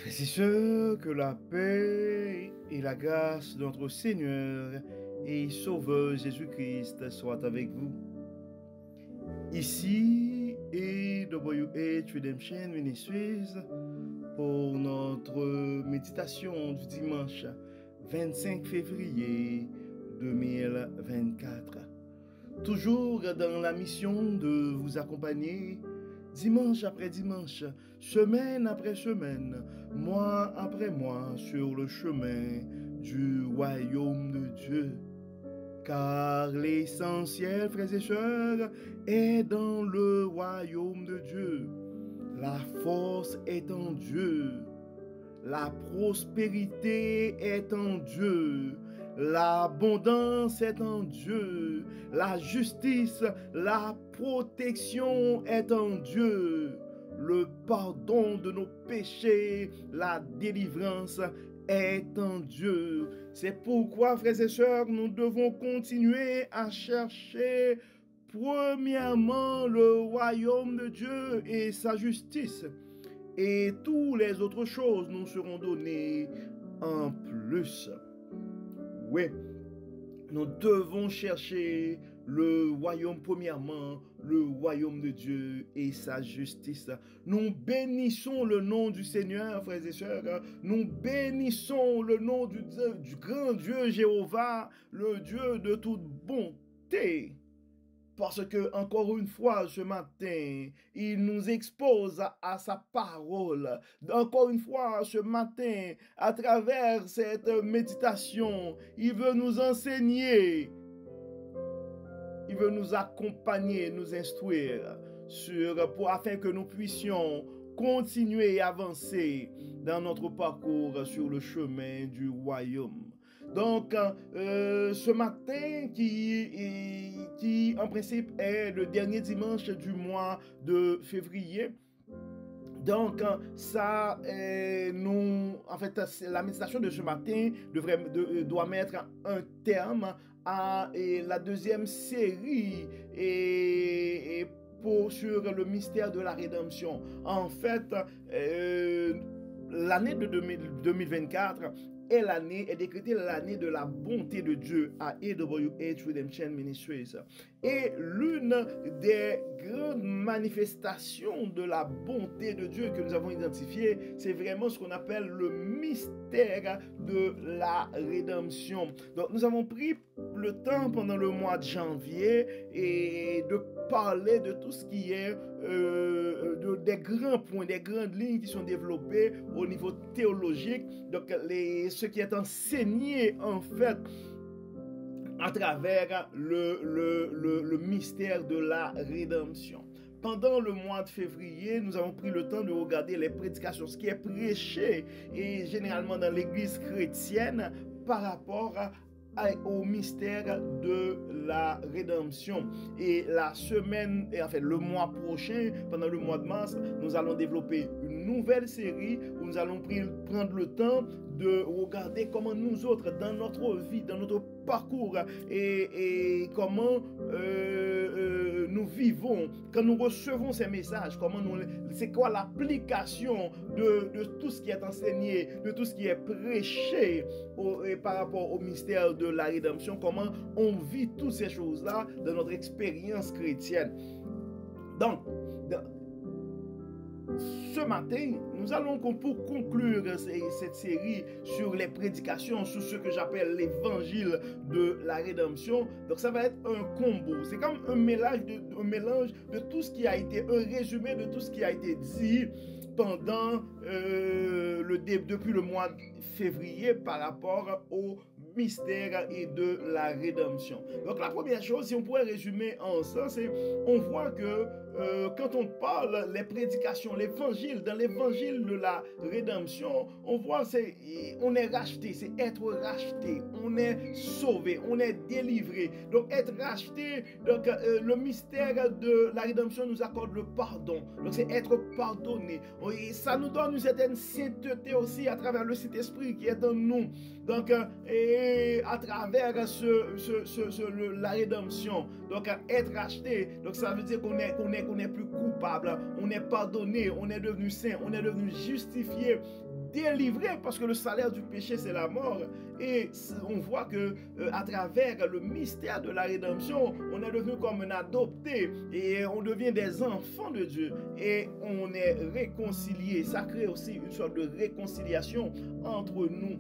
Frères et sœurs, que la paix et la grâce de notre Seigneur et Sauveur Jésus-Christ soient avec vous. Ici AWH Redemption Ministries pour notre méditation du dimanche 25 février 2024. Toujours dans la mission de vous accompagner dimanche après dimanche, semaine après semaine, mois après mois, sur le chemin du royaume de Dieu. Car l'essentiel, frères et sœurs, est dans le royaume de Dieu. La force est en Dieu. La prospérité est en Dieu. L'abondance est en Dieu. La justice, la protection est en Dieu. Le pardon de nos péchés, la délivrance est en Dieu. C'est pourquoi, frères et sœurs, nous devons continuer à chercher premièrement le royaume de Dieu et sa justice. Et toutes les autres choses nous seront données en plus. Oui, nous devons chercher le royaume premièrement, le royaume de Dieu et sa justice. Nous bénissons le nom du Seigneur, frères et sœurs. Nous bénissons le nom du grand Dieu Jéhovah, le Dieu de toute bonté. Parce que, encore une fois, ce matin, il nous expose à sa parole. Encore une fois, ce matin, à travers cette méditation, il veut nous enseigner. Il veut nous accompagner, nous instruire afin que nous puissions continuer et avancer dans notre parcours sur le chemin du royaume. Donc, ce matin, qui en principe est le dernier dimanche du mois de février, donc, la méditation de ce matin doit mettre un terme à la deuxième série sur le mystère de la rédemption. En fait, l'année de 2024 est décrétée l'année de la bonté de Dieu à AWH Redemption Ministries. Et l'une des grandes manifestations de la bonté de Dieu que nous avons identifiée, c'est vraiment ce qu'on appelle le mystère de la rédemption. Donc, nous avons pris le temps pendant le mois de janvier et de parler de tout ce qui est des grands points, des grandes lignes qui sont développées au niveau théologique, donc ce qui est enseigné en fait à travers le mystère de la rédemption. Pendant le mois de février, nous avons pris le temps de regarder les prédications, ce qui est prêché et généralement dans l'église chrétienne par rapport au mystère de la rédemption. Et le mois prochain, pendant le mois de mars, nous allons développer une nouvelle série où nous allons prendre le temps de regarder comment nous autres, dans notre vie, dans notre parcours, et comment nous vivons, quand nous recevons ces messages, c'est quoi l'application de tout ce qui est enseigné, de tout ce qui est prêché par rapport au mystère de la rédemption, comment on vit toutes ces choses-là dans notre expérience chrétienne. Donc, ce matin, nous allons pour conclure cette série sur les prédications, sur ce que j'appelle l'évangile de la rédemption. Donc ça va être un combo. C'est comme un mélange de tout ce qui a été, un résumé de tout ce qui a été dit pendant depuis le mois de février par rapport au mystère et de la rédemption. Donc la première chose, si on pourrait résumer en ça, c'est on voit que quand on parle les prédications, l'évangile, dans l'évangile de la rédemption, on voit on est racheté, c'est être racheté, on est sauvé, on est délivré. Donc être racheté, donc le mystère de la rédemption nous accorde le pardon. Donc c'est être pardonné. Et ça nous donne une certaine sainteté aussi à travers le Saint-Esprit qui est en nous. Donc et à travers la rédemption, donc être racheté, donc ça veut dire qu'on est plus coupable, on est pardonné, on est devenu saint, on est devenu justifié, délivré, parce que le salaire du péché c'est la mort. Et on voit que à travers le mystère de la rédemption, on est devenu comme un adopté et on devient des enfants de Dieu et on est réconcilié. Ça crée aussi une sorte de réconciliation entre nous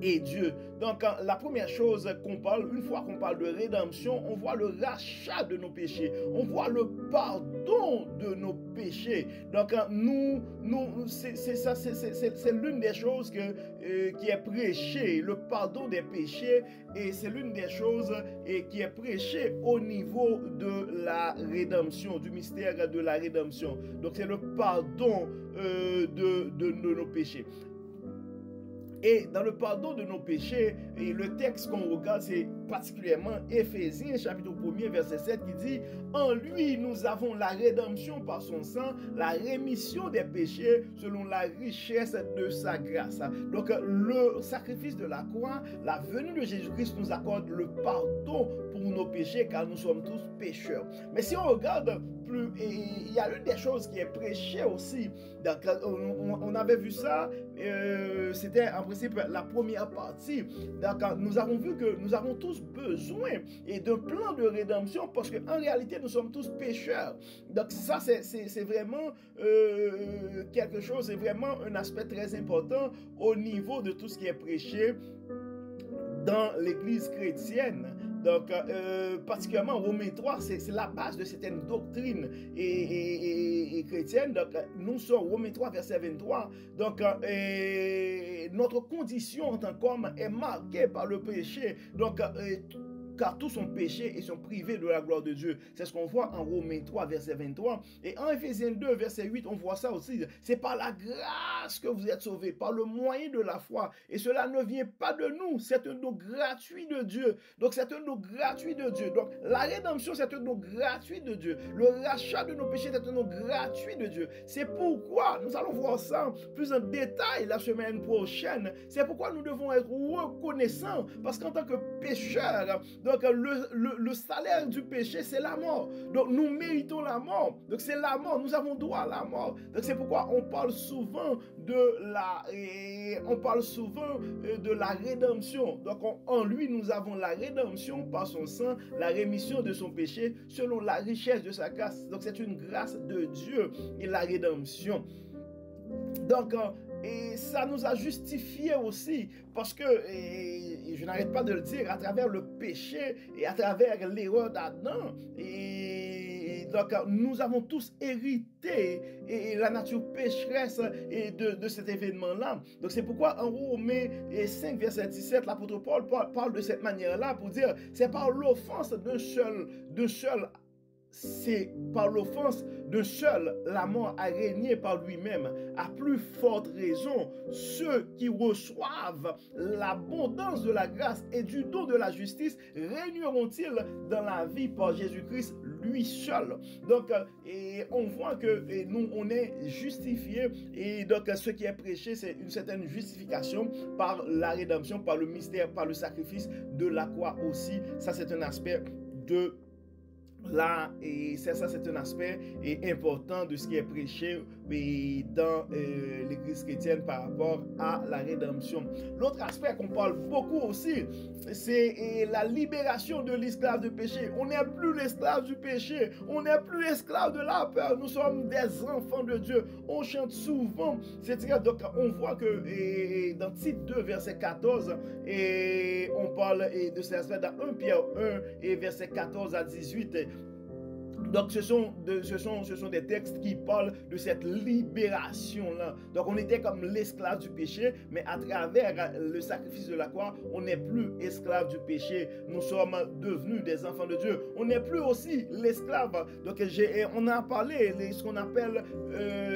et Dieu. Donc, la première chose qu'on parle, une fois qu'on parle de rédemption, on voit le rachat de nos péchés, on voit le pardon de nos péchés. Donc, c'est l'une des choses qui est prêchée, le pardon des péchés, et c'est l'une des choses qui est prêchée au niveau de la rédemption, du mystère de la rédemption. Donc, c'est le pardon de nos péchés. Et dans le pardon de nos péchés, et le texte qu'on regarde, c'est particulièrement Éphésiens, chapitre 1er, verset 7, qui dit « En lui, nous avons la rédemption par son sang, la rémission des péchés selon la richesse de sa grâce. » Donc, le sacrifice de la croix, la venue de Jésus-Christ nous accorde le pardon pour nos péchés, car nous sommes tous pécheurs. Mais si on regarde plus, il y a une des choses qui est prêchée aussi, donc, on avait vu ça, c'était en principe la première partie. Donc, nous avons vu que nous avons tous besoin d'un plan de rédemption parce qu'en réalité, nous sommes tous pécheurs. Donc, ça, c'est vraiment quelque chose, c'est vraiment un aspect très important au niveau de tout ce qui est prêché dans l'Église chrétienne. Donc, particulièrement Romains 3, c'est la base de certaines doctrines et chrétiennes. Donc, nous sommes Romains 3, verset 23. Donc, notre condition en tant qu'homme est marquée par le péché. Donc, car tous sont péchés et sont privés de la gloire de Dieu. C'est ce qu'on voit en Romains 3, verset 23. Et en Éphésiens 2, verset 8, on voit ça aussi. C'est par la grâce que vous êtes sauvés, par le moyen de la foi. Et cela ne vient pas de nous, c'est un don gratuit de Dieu. Donc c'est un don gratuit de Dieu. Donc la rédemption, c'est un don gratuit de Dieu. Le rachat de nos péchés, c'est un don gratuit de Dieu. C'est pourquoi, nous allons voir ça plus en détail la semaine prochaine, c'est pourquoi nous devons être reconnaissants. Parce qu'en tant que pécheurs, donc le salaire du péché, c'est la mort. Donc nous méritons la mort. Donc c'est la mort. Nous avons droit à la mort. Donc c'est pourquoi on parle souvent de la rédemption. Donc en lui, nous avons la rédemption par son sang, la rémission de son péché selon la richesse de sa grâce. Donc c'est une grâce de Dieu et la rédemption. Donc et ça nous a justifié aussi parce que, et je n'arrête pas de le dire, à travers le péché et à travers l'erreur d'Adam, et donc nous avons tous hérité et la nature pécheresse de cet événement-là. Donc c'est pourquoi en Romains 5, verset 17, l'apôtre Paul parle de cette manière-là pour dire c'est par l'offense d'un seul. C'est par l'offense d'un seul, la mort a régné par lui-même. À plus forte raison, ceux qui reçoivent l'abondance de la grâce et du don de la justice régneront-ils dans la vie par Jésus-Christ lui seul. Donc, et on voit que nous, on est justifiés. Et donc, ce qui est prêché, c'est une certaine justification par la rédemption, par le mystère, par le sacrifice de la croix aussi. Ça, c'est un aspect de là, et ça c'est un aspect important de ce qui est prêché dans l'église chrétienne par rapport à la rédemption. L'autre aspect qu'on parle beaucoup aussi, c'est la libération de l'esclave du péché. On n'est plus l'esclave du péché, on n'est plus l'esclave de la peur, nous sommes des enfants de Dieu. On chante souvent, donc on voit que dans Tite 2 verset 14, et on parle de cet aspect dans 1 Pierre 1 et verset 14 à 18. Donc ce sont des textes qui parlent de cette libération-là. Donc on était comme l'esclave du péché, mais à travers le sacrifice de la croix, on n'est plus esclave du péché. Nous sommes devenus des enfants de Dieu. On n'est plus aussi l'esclave. Donc on a parlé de ce qu'on appelle,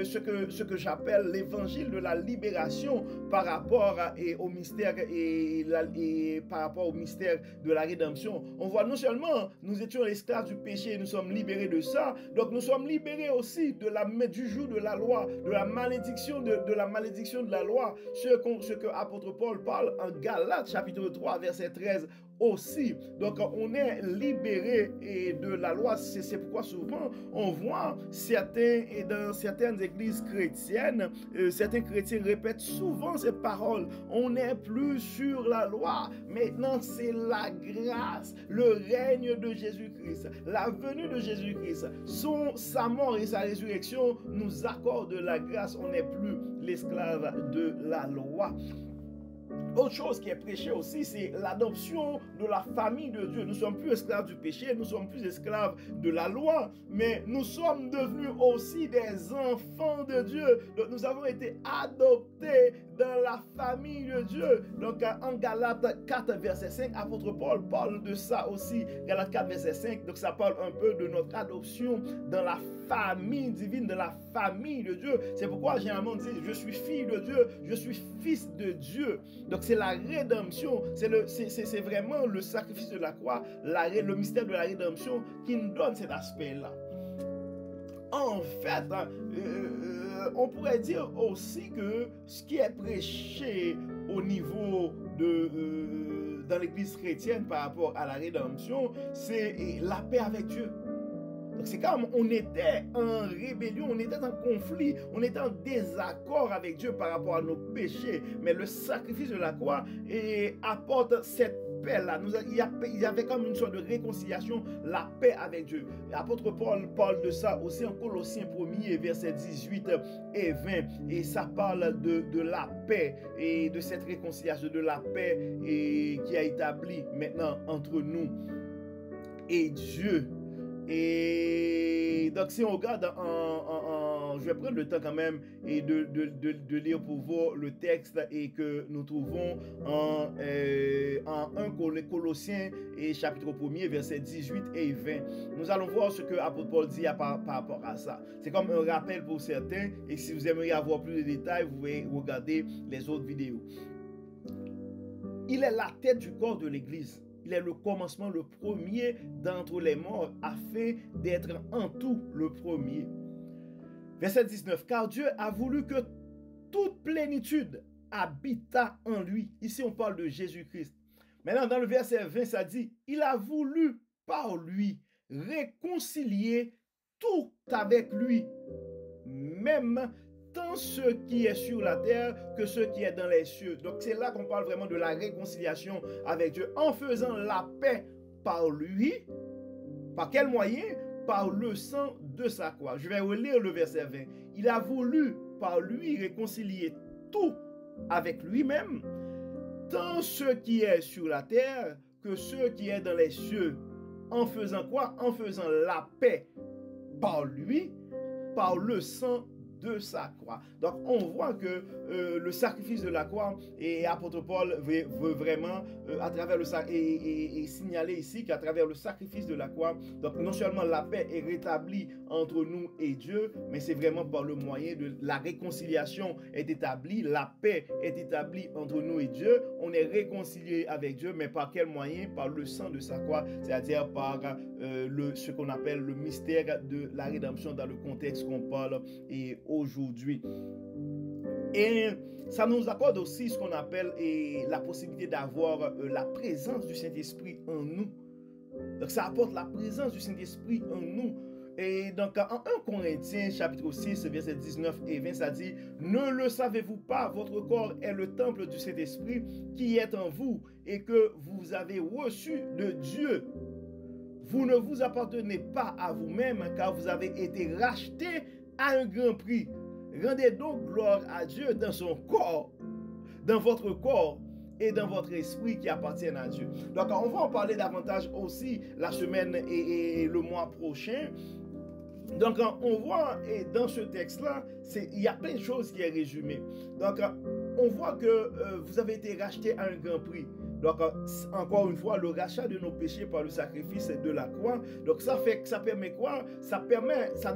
ce que j'appelle l'évangile de la libération par rapport au mystère et par rapport au mystère de la rédemption. On voit non seulement nous étions esclaves du péché, nous sommes libérés libérés de ça. Donc nous sommes libérés aussi du joug de la loi, de la malédiction de la loi. Ce que apôtre Paul parle en Galates chapitre 3 verset 13 aussi. Donc on est libéré de la loi. C'est pourquoi souvent on voit dans certaines églises chrétiennes, certains chrétiens répètent souvent cette parole: on n'est plus sur la loi, maintenant c'est la grâce, le règne de Jésus-Christ, la venue de Jésus-Christ, sa mort et sa résurrection nous accordent la grâce. On n'est plus l'esclave de la loi. Autre chose qui est prêchée aussi, c'est l'adoption de la famille de Dieu. Nous ne sommes plus esclaves du péché, nous ne sommes plus esclaves de la loi, mais nous sommes devenus aussi des enfants de Dieu. Donc nous avons été adoptés dans la famille de Dieu. Donc en Galates 4 verset 5, apôtre Paul parle de ça aussi. Galates 4 verset 5, donc ça parle un peu de notre adoption dans la famille divine, de la famille de Dieu. C'est pourquoi généralement on dit: je suis fille de Dieu, je suis fils de Dieu. Donc c'est la rédemption, c'est vraiment le sacrifice de la croix, le mystère de la rédemption qui nous donne cet aspect-là. En fait, on pourrait dire aussi que ce qui est prêché au niveau dans l'église chrétienne par rapport à la rédemption, c'est la paix avec Dieu. Donc c'est comme on était en rébellion, on était en conflit, on était en désaccord avec Dieu par rapport à nos péchés. Mais le sacrifice de la croix apporte cette paix-là. Il y avait comme une sorte de réconciliation, la paix avec Dieu. L'apôtre Paul parle de ça aussi en Colossiens 1er, versets 18 et 20. Et ça parle de la paix et de cette réconciliation, de la paix qui a établi maintenant entre nous et Dieu. Et donc si on regarde je vais prendre le temps quand même et de lire pour vous le texte et que nous trouvons en 1 Colossiens et chapitre 1er verset 18 et 20. Nous allons voir ce que apôtre Paul dit par rapport à ça. C'est comme un rappel pour certains, et si vous aimeriez avoir plus de détails, vous pouvez regarder les autres vidéos. Il est la tête du corps de l'Église. Il est le commencement, le premier d'entre les morts, afin d'être en tout le premier. Verset 19. Car Dieu a voulu que toute plénitude habitât en lui. Ici, on parle de Jésus-Christ. Maintenant, dans le verset 20, ça dit: il a voulu par lui réconcilier tout avec lui, même tant ce qui est sur la terre que ce qui est dans les cieux. Donc c'est là qu'on parle vraiment de la réconciliation avec Dieu, en faisant la paix par lui. Par quel moyen? Par le sang de sa croix. Je vais relire le verset 20. Il a voulu par lui réconcilier tout avec lui-même, tant ce qui est sur la terre que ce qui est dans les cieux. En faisant quoi? En faisant la paix par lui, par le sang de sa croix. Donc on voit que le sacrifice de la croix, et apôtre Paul veut vraiment à travers le et signaler ici qu'à travers le sacrifice de la croix, donc non seulement la paix est rétablie entre nous et Dieu, mais c'est vraiment par le moyen de la réconciliation est établie, la paix est établie entre nous et Dieu. On est réconcilié avec Dieu, mais par quel moyen? Par le sang de sa croix, c'est-à-dire par ce qu'on appelle le mystère de la rédemption dans le contexte qu'on parle et aujourd'hui. Et ça nous accorde aussi ce qu'on appelle la possibilité d'avoir la présence du Saint-Esprit en nous. Donc ça apporte la présence du Saint-Esprit en nous. Et donc en 1 Corinthiens chapitre 6 verset 19 et 20, ça dit: ne le savez-vous pas, votre corps est le temple du Saint-Esprit qui est en vous et que vous avez reçu de Dieu. Vous ne vous appartenez pas à vous-même, car vous avez été rachetés à un grand prix. Rendez donc gloire à Dieu dans son corps, dans votre corps et dans votre esprit qui appartiennent à Dieu. Donc on va en parler davantage aussi la semaine et le mois prochain. Donc on voit, et dans ce texte-là, il y a plein de choses qui est résumé. Donc on voit que vous avez été rachetés à un grand prix. Donc, encore une fois, le rachat de nos péchés par le sacrifice de la croix. Donc, ça permet quoi? Ça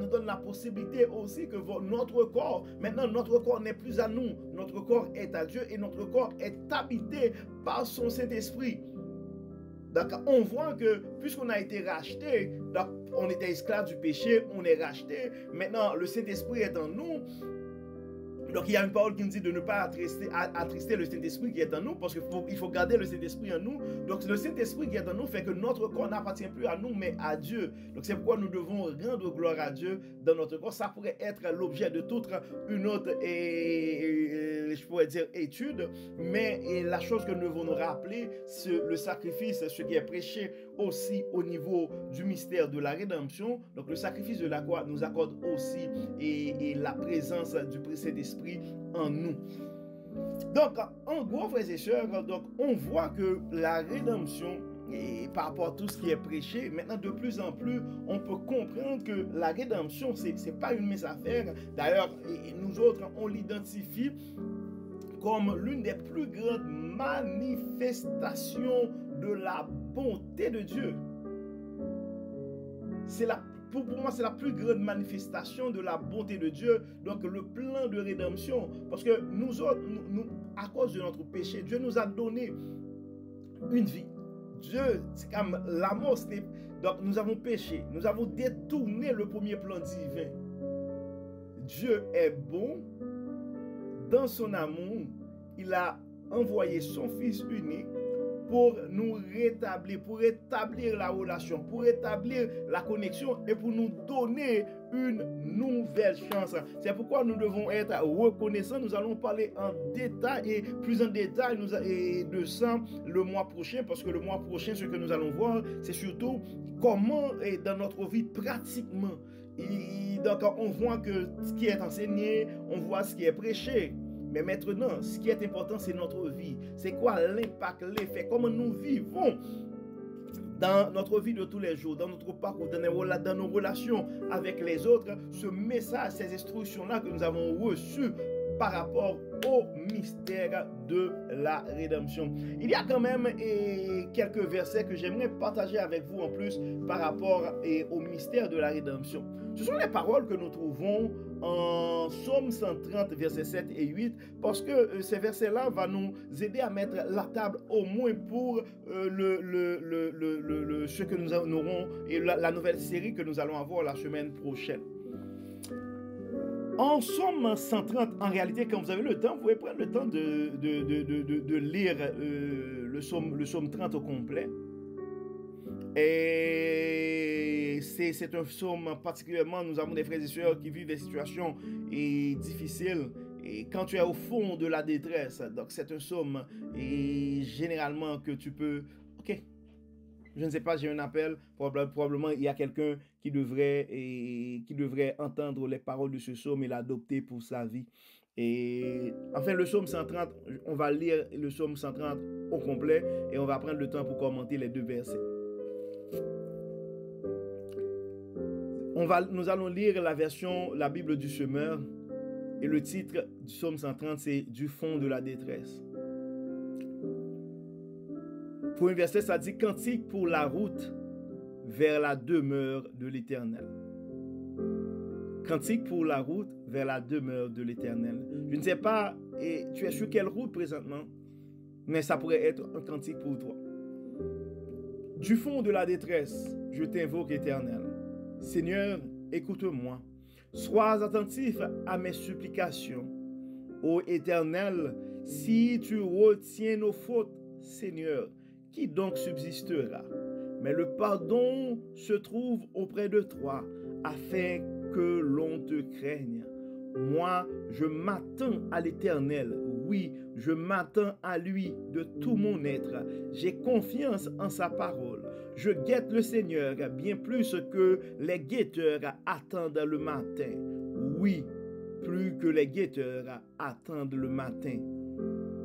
nous donne la possibilité aussi que notre corps, maintenant, notre corps n'est plus à nous. Notre corps est à Dieu et notre corps est habité par son Saint-Esprit. Donc, on voit que puisqu'on a été racheté, donc on était esclave du péché, on est racheté. Maintenant, le Saint-Esprit est en nous. Donc, il y a une parole qui nous dit de ne pas attrister le Saint-Esprit qui est en nous, parce qu'il faut garder le Saint-Esprit en nous. Donc, le Saint-Esprit qui est en nous fait que notre corps n'appartient plus à nous, mais à Dieu. Donc, c'est pourquoi nous devons rendre gloire à Dieu dans notre corps. Ça pourrait être l'objet de toute une autre, je pourrais dire, étude, mais la chose que nous devons nous rappeler, c'est le sacrifice, ce qui est prêché aussi au niveau du mystère de la rédemption. Donc, le sacrifice de la croix nous accorde aussi et la présence du Saint-Esprit en nous. Donc, en gros, frères et sœurs, donc, on voit que la rédemption, et par rapport à tout ce qui est prêché, maintenant de plus en plus, on peut comprendre que la rédemption, c'est pas une mince affaire. D'ailleurs, nous autres, on l'identifie comme l'une des plus grandes manifestations de la bonté de Dieu. Pour moi, c'est la plus grande manifestation de la bonté de Dieu, donc le plan de rédemption. Parce que nous autres, à cause de notre péché, Dieu nous a donné une vie. Dieu, c'est comme la mort, donc nous avons péché, nous avons détourné le premier plan divin. Dieu est bon, dans son amour, il a envoyé son Fils unique pour nous rétablir, pour rétablir la relation, pour rétablir la connexion et pour nous donner une nouvelle chance. C'est pourquoi nous devons être reconnaissants. Nous allons parler en détail et plus en détail de ça le mois prochain, parce que le mois prochain, ce que nous allons voir, c'est surtout comment dans notre vie pratiquement. Donc on voit que ce qui est enseigné, on voit ce qui est prêché. Mais maintenant, ce qui est important, c'est notre vie. C'est quoi l'impact, l'effet, comment nous vivons dans notre vie de tous les jours, dans notre parcours, dans nos relations avec les autres, ce message, ces instructions-là que nous avons reçues par rapport au mystère de la rédemption. Il y a quand même quelques versets que j'aimerais partager avec vous en plus par rapport au mystère de la rédemption. Ce sont les paroles que nous trouvons en Psaume 130, versets 7 et 8, parce que ces versets-là vont nous aider à mettre la table au moins pour ce que nous aurons et la nouvelle série que nous allons avoir la semaine prochaine. En Psaume 130, en réalité, quand vous avez le temps, vous pouvez prendre le temps de lire le psaume 30 au complet. Et c'est un psaume particulièrement, nous avons des frères et sœurs qui vivent des situations difficiles. Et quand tu es au fond de la détresse, donc c'est un psaume et généralement que tu peux... Ok, je ne sais pas, j'ai un appel, probablement il y a quelqu'un qui devrait entendre les paroles de ce psaume et l'adopter pour sa vie. Et enfin, le psaume 130, on va lire le psaume 130 au complet et on va prendre le temps pour commenter les deux versets. Nous allons lire la Bible du semeur, et le titre du psaume 130, c'est « Du fond de la détresse ». Pour un verset, ça dit « Cantique pour la route vers la demeure de l'Éternel ». Cantique pour la route vers la demeure de l'Éternel. Je ne sais pas, tu es sur quelle route présentement, mais ça pourrait être un cantique pour toi. Du fond de la détresse, je t'invoque, Éternel. Seigneur, écoute-moi. Sois attentif à mes supplications. Ô Éternel, si tu retiens nos fautes, Seigneur, qui donc subsistera? Mais le pardon se trouve auprès de toi, afin que l'on te craigne. Moi, je m'attends à l'Éternel. Oui, je m'attends à lui de tout mon être. J'ai confiance en sa parole. Je guette le Seigneur bien plus que les guetteurs attendent le matin. Oui, plus que les guetteurs attendent le matin.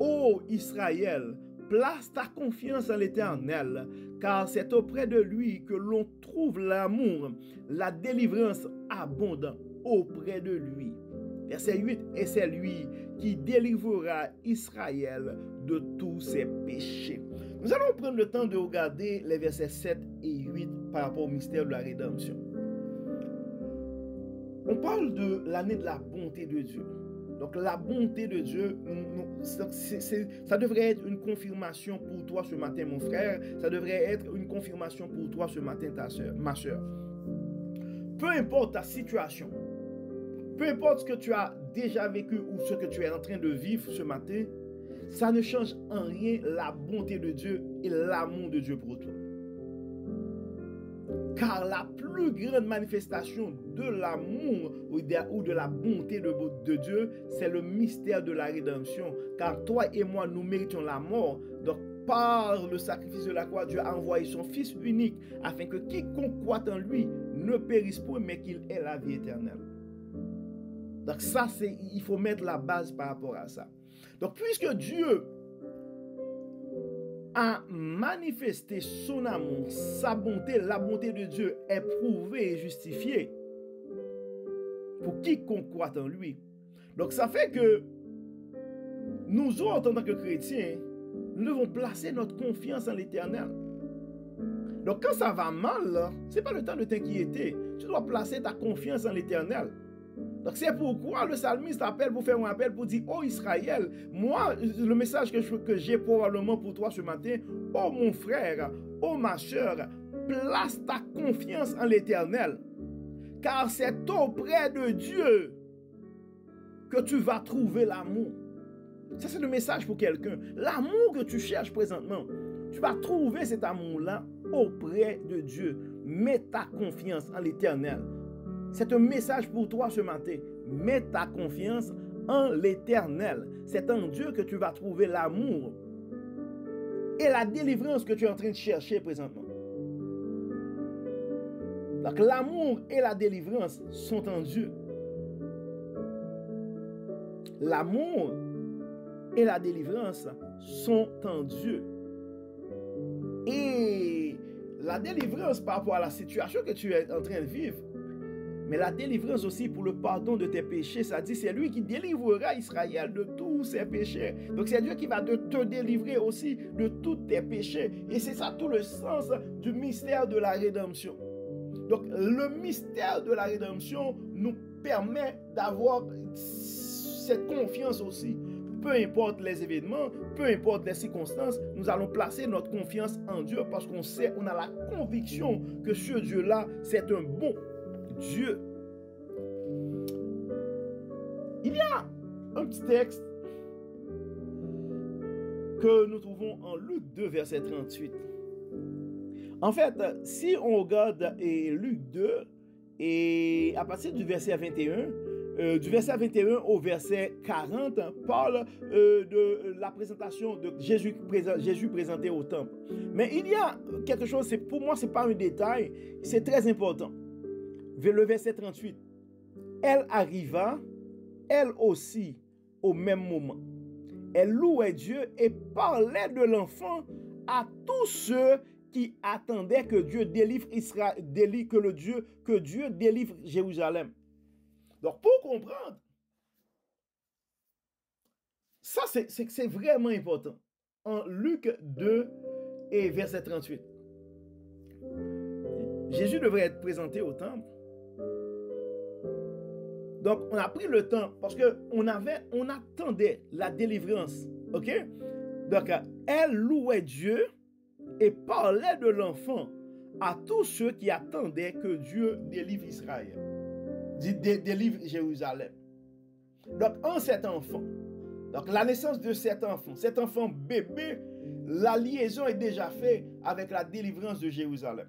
Ô Israël, place ta confiance en l'Éternel, car c'est auprès de lui que l'on trouve l'amour, la délivrance abondante auprès de lui. Verset 8, et c'est lui qui délivrera Israël de tous ses péchés. Nous allons prendre le temps de regarder les versets 7 et 8 par rapport au mystère de la rédemption. On parle de l'année de la bonté de Dieu. Donc la bonté de Dieu, ça devrait être une confirmation pour toi ce matin, mon frère. Ça devrait être une confirmation pour toi ce matin, ma soeur. Peu importe ta situation, peu importe ce que tu as déjà vécu ou ce que tu es en train de vivre ce matin, ça ne change en rien la bonté de Dieu et l'amour de Dieu pour toi. Car la plus grande manifestation de l'amour ou de la bonté de Dieu, c'est le mystère de la rédemption. Car toi et moi, nous méritons la mort. Donc, par le sacrifice de la croix, Dieu a envoyé son Fils unique afin que quiconque croit en lui ne périsse point, mais qu'il ait la vie éternelle. Donc ça, il faut mettre la base par rapport à ça. Donc, puisque Dieu a manifesté son amour, sa bonté, la bonté de Dieu est prouvée et justifiée pour quiconque croit en lui. Donc ça fait que nous autres, en tant que chrétiens, nous devons placer notre confiance en l'Éternel. Donc quand ça va mal, ce n'est pas le temps de t'inquiéter. Tu dois placer ta confiance en l'Éternel. Donc c'est pourquoi le psalmiste appelle pour faire un appel pour dire: oh Israël, moi, le message que j'ai probablement pour toi ce matin: oh mon frère, oh ma soeur, place ta confiance en l'Éternel, car c'est auprès de Dieu que tu vas trouver l'amour. Ça, c'est le message pour quelqu'un. L'amour que tu cherches présentement, tu vas trouver cet amour-là auprès de Dieu. Mets ta confiance en l'Éternel. C'est un message pour toi ce matin. Mets ta confiance en l'Éternel. C'est en Dieu que tu vas trouver l'amour et la délivrance que tu es en train de chercher présentement. Donc l'amour et la délivrance sont en Dieu. L'amour et la délivrance sont en Dieu. Et la délivrance par rapport à la situation que tu es en train de vivre, mais la délivrance aussi pour le pardon de tes péchés, ça dit c'est lui qui délivrera Israël de tous ses péchés. Donc c'est Dieu qui va te délivrer aussi de tous tes péchés. Et c'est ça tout le sens du mystère de la rédemption. Donc le mystère de la rédemption nous permet d'avoir cette confiance aussi. Peu importe les événements, peu importe les circonstances, nous allons placer notre confiance en Dieu parce qu'on sait, on a la conviction que ce Dieu-là, c'est un bon Dieu. Il y a un petit texte que nous trouvons en Luc 2, verset 38. En fait, si on regarde Luc 2, et à partir du verset 21, du verset 21 au verset 40, parle de la présentation de Jésus présenté au temple. Mais il y a quelque chose, pour moi, ce n'est pas un détail, c'est très important. Le verset 38. Elle arriva, elle aussi, au même moment. Elle louait Dieu et parlait de l'enfant à tous ceux qui attendaient que Dieu délivre Israël, que Dieu délivre Jérusalem. Donc, pour comprendre, ça c'est vraiment important. En Luc 2 et verset 38. Jésus devrait être présenté au temple. Donc, on a pris le temps parce qu'on attendait la délivrance. OK? Donc, elle louait Dieu et parlait de l'enfant à tous ceux qui attendaient que Dieu délivre Israël. Délivre Jérusalem. Donc, en cet enfant, donc la naissance de cet enfant bébé, la liaison est déjà faite avec la délivrance de Jérusalem.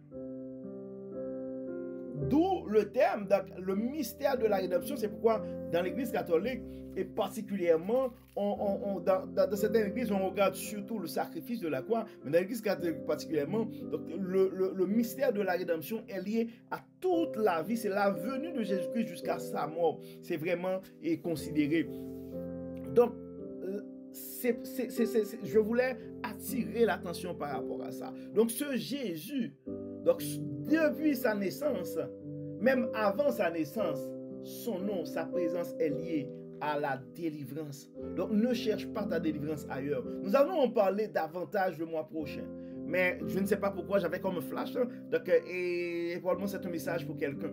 D'où le terme, donc, le mystère de la rédemption. C'est pourquoi dans l'église catholique, et particulièrement dans certaines églises, on regarde surtout le sacrifice de la croix, mais dans l'église catholique particulièrement, donc, le mystère de la rédemption est lié à toute la vie. C'est la venue de Jésus-Christ jusqu'à sa mort. C'est vraiment considéré. Donc, je voulais attirer l'attention par rapport à ça. Donc, ce Jésus, donc, depuis sa naissance, même avant sa naissance, son nom, sa présence est liée à la délivrance. Donc, ne cherche pas ta délivrance ailleurs. Nous allons en parler davantage le mois prochain. Mais je ne sais pas pourquoi, j'avais comme un flash. Hein, donc, et probablement c'est un message pour quelqu'un.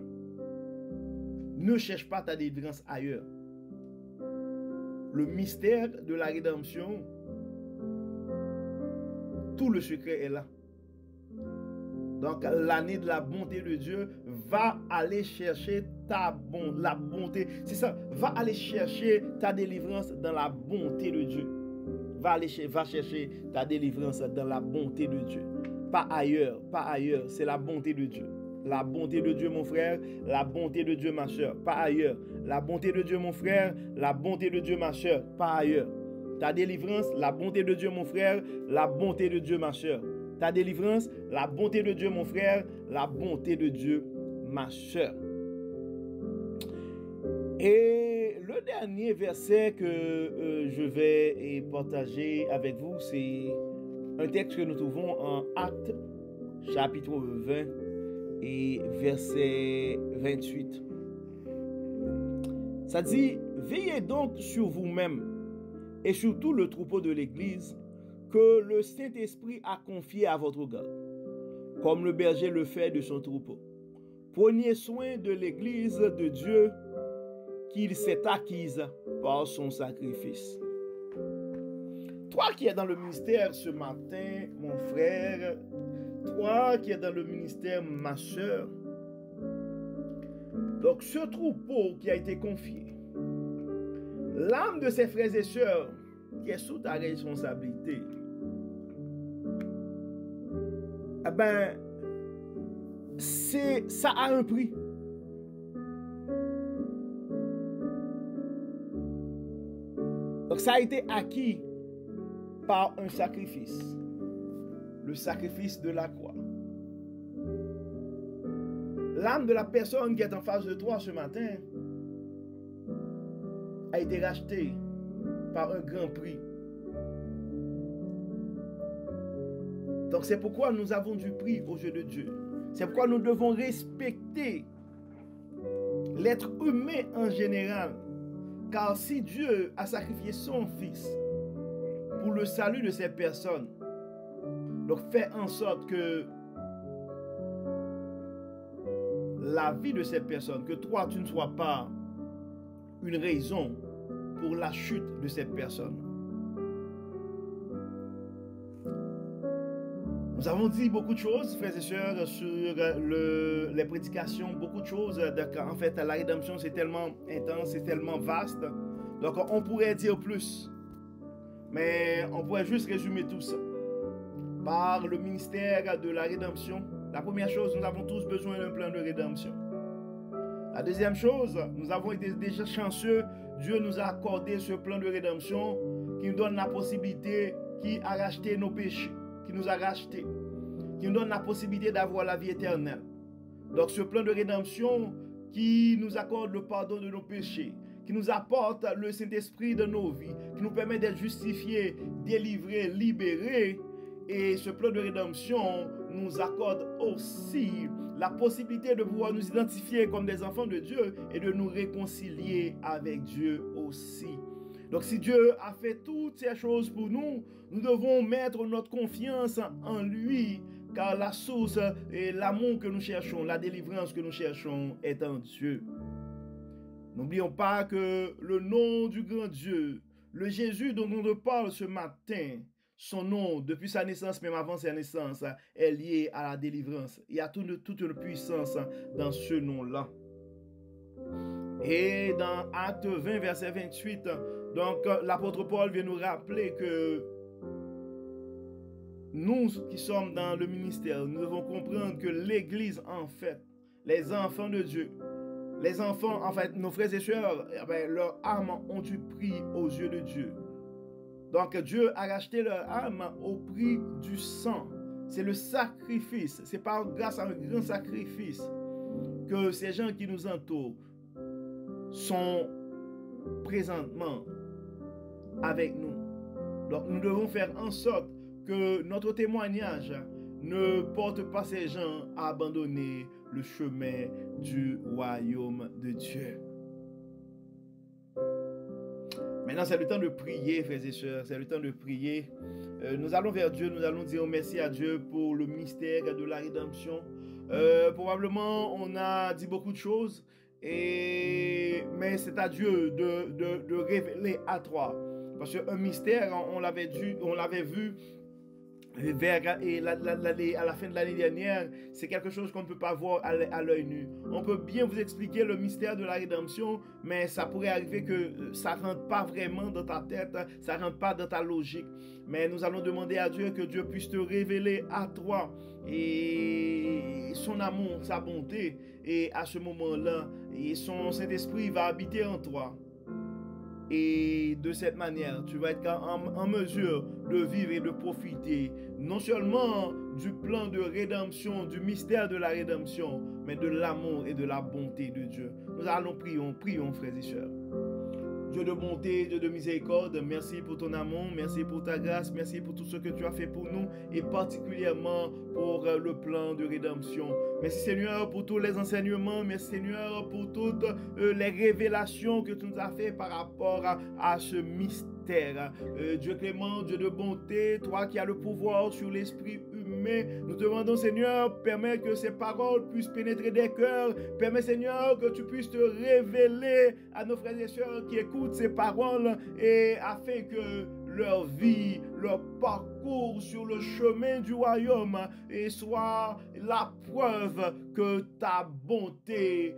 Ne cherche pas ta délivrance ailleurs. le mystère de la rédemption, tout le secret est là. Donc l'année de la bonté de Dieu va aller chercher la bonté. C'est ça, va aller chercher ta délivrance dans la bonté de Dieu. Va chercher ta délivrance dans la bonté de Dieu. Pas ailleurs, c'est la bonté de Dieu. La bonté de Dieu, mon frère, la bonté de Dieu, ma soeur, pas ailleurs. La bonté de Dieu, mon frère, la bonté de Dieu, ma soeur, pas ailleurs. Ta délivrance, la bonté de Dieu, mon frère, la bonté de Dieu, ma soeur. Ta délivrance, la bonté de Dieu, mon frère, la bonté de Dieu, ma soeur. Et le dernier verset que je vais partager avec vous, c'est un texte que nous trouvons en Actes, chapitre 20 et verset 28. Ça dit, veillez donc sur vous-même et sur tout le troupeau de l'Église que le Saint-Esprit a confié à votre garde, comme le berger le fait de son troupeau. Prenez soin de l'Église de Dieu qu'il s'est acquise par son sacrifice. Toi qui es dans le ministère ce matin, mon frère, toi qui es dans le ministère, ma soeur, donc ce troupeau qui a été confié, l'âme de ses frères et sœurs qui est sous ta responsabilité, eh ben, ça a un prix. Donc ça a été acquis par un sacrifice. Le sacrifice de la croix. L'âme de la personne qui est en face de toi ce matin a été rachetée par un grand prix. Donc c'est pourquoi nous avons du prix aux yeux de Dieu. C'est pourquoi nous devons respecter l'être humain en général. Car si Dieu a sacrifié son Fils pour le salut de ces personnes, donc fais en sorte que la vie de ces personnes, que toi tu ne sois pas une raison pour la chute de ces personnes. Nous avons dit beaucoup de choses, frères et sœurs, sur les prédications, beaucoup de choses. En fait, la rédemption, c'est tellement intense, c'est tellement vaste. Donc, on pourrait dire plus. Mais on pourrait juste résumer tout ça. Par le ministère de la rédemption, la première chose, nous avons tous besoin d'un plan de rédemption. La deuxième chose, nous avons été déjà chanceux. Dieu nous a accordé ce plan de rédemption qui nous donne la possibilité, qui a racheté nos péchés, qui nous a rachetés, qui nous donne la possibilité d'avoir la vie éternelle. Donc ce plan de rédemption qui nous accorde le pardon de nos péchés, qui nous apporte le Saint-Esprit de nos vies, qui nous permet d'être justifiés, délivrés, libérés. Et ce plan de rédemption nous accorde aussi la possibilité de pouvoir nous identifier comme des enfants de Dieu et de nous réconcilier avec Dieu aussi. Donc si Dieu a fait toutes ces choses pour nous, nous devons mettre notre confiance en lui, car la source et l'amour que nous cherchons, la délivrance que nous cherchons est en Dieu. N'oublions pas que le nom du grand Dieu, le Jésus dont on parle ce matin, son nom, depuis sa naissance, même avant sa naissance, est lié à la délivrance. Il y a toute une puissance dans ce nom-là. Et dans Acte 20, verset 28, donc l'apôtre Paul vient nous rappeler que nous qui sommes dans le ministère, nous devons comprendre que l'Église, en fait, les enfants de Dieu, les enfants, en fait, nos frères et sœurs, leurs âmes ont du prix aux yeux de Dieu. Donc Dieu a racheté leur âme au prix du sang. C'est le sacrifice. C'est par grâce à un grand sacrifice que ces gens qui nous entourent sont présentement avec nous. Donc nous devons faire en sorte que notre témoignage ne porte pas ces gens à abandonner le chemin du royaume de Dieu. Maintenant, c'est le temps de prier, frères et sœurs. C'est le temps de prier. Nous allons vers Dieu. Nous allons dire merci à Dieu pour le mystère de la rédemption. Probablement, on a dit beaucoup de choses. Mais c'est à Dieu de révéler à toi. Parce qu'un mystère, on l'avait vu à la fin de l'année dernière, c'est quelque chose qu'on ne peut pas voir à l'œil nu. On peut bien vous expliquer le mystère de la rédemption, mais ça pourrait arriver que ça ne rentre pas vraiment dans ta tête, ça ne rentre pas dans ta logique. Mais nous allons demander à Dieu que Dieu puisse te révéler à toi et son amour, sa bonté. Et à ce moment-là, son Saint-Esprit va habiter en toi. Et de cette manière, tu vas être en mesure de vivre et de profiter non seulement du plan de rédemption, du mystère de la rédemption, mais de l'amour et de la bonté de Dieu. Nous allons prions frères et sœurs. Dieu de bonté, Dieu de miséricorde, merci pour ton amour, merci pour ta grâce, merci pour tout ce que tu as fait pour nous et particulièrement pour le plan de rédemption. Merci Seigneur pour tous les enseignements, merci Seigneur pour toutes les révélations que tu nous as fait par rapport à ce mystère. Dieu clément, Dieu de bonté, toi qui as le pouvoir sur l'esprit humain, nous te demandons Seigneur, permets que ces paroles puissent pénétrer des cœurs, permets Seigneur que tu puisses te révéler à nos frères et sœurs qui écoutent ces paroles et afin que leur vie, leur parcours sur le chemin du royaume et soit la preuve que ta bonté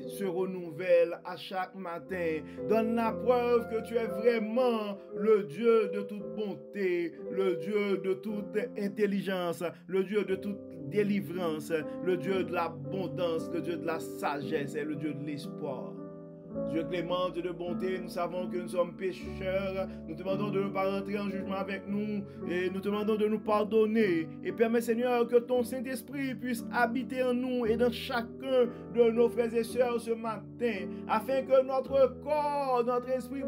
se renouvelle à chaque matin. Donne la preuve que tu es vraiment le Dieu de toute bonté, le Dieu de toute intelligence, le Dieu de toute délivrance, le Dieu de l'abondance, le Dieu de la sagesse et le Dieu de l'espoir. Dieu clément, Dieu de bonté, nous savons que nous sommes pécheurs. Nous te demandons de ne pas rentrer en jugement avec nous et nous te demandons de nous pardonner. Et permets Seigneur que ton Saint-Esprit puisse habiter en nous et dans chacun de nos frères et sœurs ce matin, afin que notre corps, notre esprit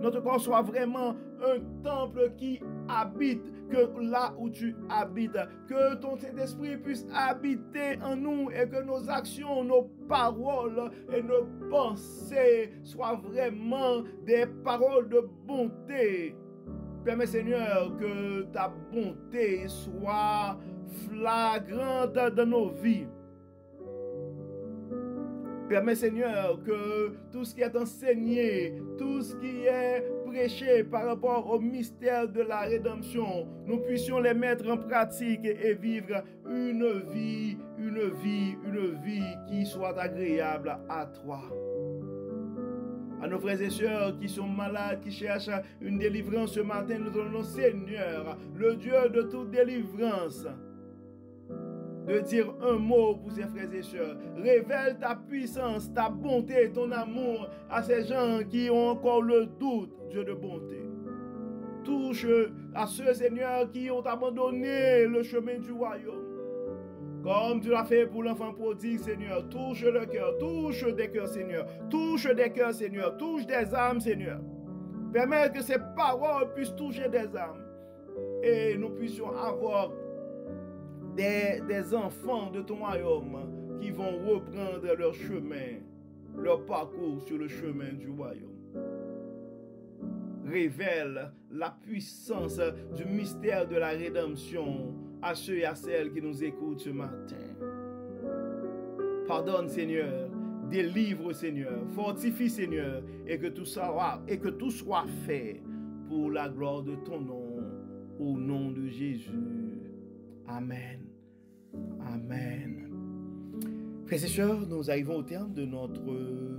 notre corps soit vraiment un temple qui habite, que là où tu habites, que ton Saint-Esprit puisse habiter en nous et que nos actions, nos paroles et nos pensées soient vraiment des paroles de bonté. Permets Seigneur que ta bonté soit flagrante dans nos vies. Permets Seigneur que tout ce qui est enseigné, tout ce qui est prêché par rapport au mystère de la rédemption, nous puissions les mettre en pratique et vivre une vie qui soit agréable à toi. À nos frères et sœurs qui sont malades, qui cherchent une délivrance ce matin, nous donnons Seigneur, le Dieu de toute délivrance, de dire un mot pour ces frères et sœurs. Révèle ta puissance, ta bonté, ton amour à ces gens qui ont encore le doute, Dieu de bonté. Touche à ceux, Seigneur, qui ont abandonné le chemin du royaume. Comme tu l'as fait pour l'enfant prodigue, Seigneur, touche le cœur, touche des cœurs, Seigneur. Touche des cœurs, Seigneur. Touche des âmes, Seigneur. Permets que ces paroles puissent toucher des âmes. Et nous puissions avoir des enfants de ton royaume qui vont reprendre leur chemin, leur parcours sur le chemin du royaume. Révèle la puissance du mystère de la rédemption à ceux et à celles qui nous écoutent ce matin. Pardonne Seigneur, délivre Seigneur, fortifie Seigneur, et que tout soit fait pour la gloire de ton nom, au nom de Jésus. Amen. Amen. Frères et sœurs, nous arrivons au terme de notre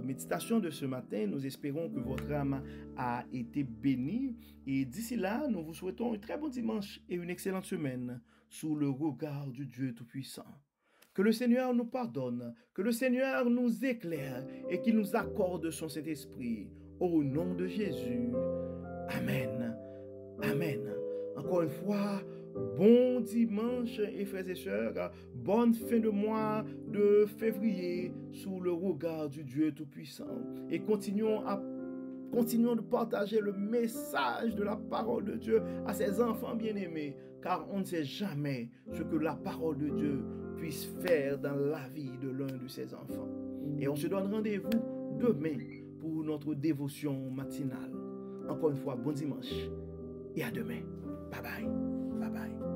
méditation de ce matin. Nous espérons que votre âme a été bénie. Et d'ici là, nous vous souhaitons un très bon dimanche et une excellente semaine sous le regard du Dieu Tout-Puissant. Que le Seigneur nous pardonne, que le Seigneur nous éclaire et qu'il nous accorde son Saint-Esprit. Au nom de Jésus. Amen. Amen. Encore une fois, bon dimanche et frères et sœurs, bonne fin de mois de février sous le regard du Dieu Tout-Puissant. Et continuons de partager le message de la parole de Dieu à ses enfants bien-aimés, car on ne sait jamais ce que la parole de Dieu puisse faire dans la vie de l'un de ses enfants. Et on se donne rendez-vous demain pour notre dévotion matinale. Encore une fois, bon dimanche et à demain. Bye bye. Bye bye.